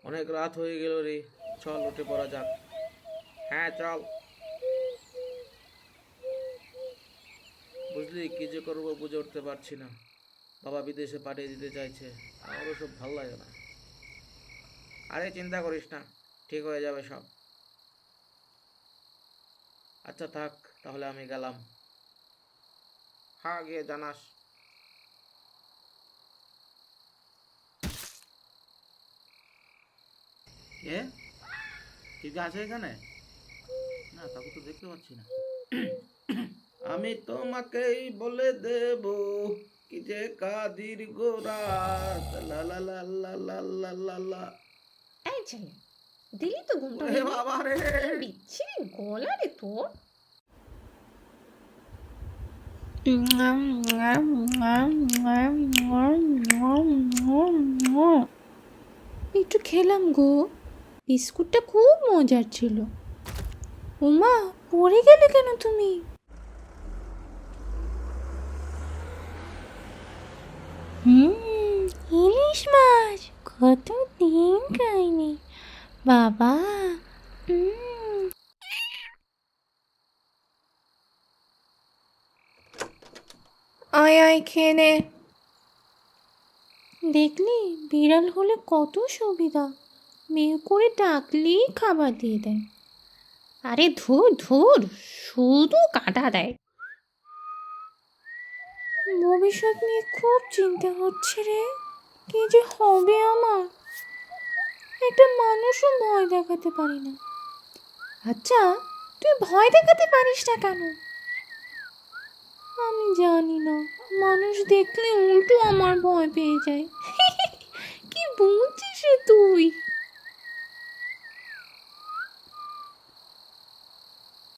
অনেক রাত হয়ে গেল রে, চল উঠে পড়া যাক। হ্যাঁ চল। বুঝলি কি যে করবো বুঝে উঠতে পারছি না। বাবা বিদেশে পাঠিয়ে দিতে চাইছে, আমারও সব ভাল লাগে না। আরে চিন্তা করিস না, ঠিক হয়ে যাবে সব। আচ্ছা থাক, তাহলে আমি গেলাম। হ্যাঁ গিয়ে জানাস। এ ঠিক আছে এখানে? না, কাকু তো দেখতে পাচ্ছি না। আমি তোমাকেই বলে দেব কি যে কাদির গোরাত, লা লা লা লা লা লা লা লা। এই ছেলে, দিলি তো ঘুমটা ওরে ভেঙে। বাবা রে! কি বিচ্ছিরি গলা রে তোর। একটু খেলাম গো, বিস্কুটটা খুব মজার ছিল। উমা, পড়ে গেলে কেন তুমি? ইলিশ মাছ কতদিন খাইনি বাবা। আয় আয় খেয়ে নে। দেখলি, বিড়াল হলে কত সুবিধা, মেয়ে করে ডাকলেই খাবার দিয়ে দেয়। আরে ধুর ধুর, শুধু কাঁটা দেয়। ভবিষ্যৎ নিয়ে খুব চিন্তা হচ্ছে রে, কি যে হবে আমার। একটা মানুষও ভয় দেখাতে পারি না। আচ্ছা, তুই ভয় দেখাতে পারিস না কেন? আমি জানি না, মানুষ দেখলে উল্টো আমার ভয় পেয়ে যায়। কি বুঝছিস রে তুই?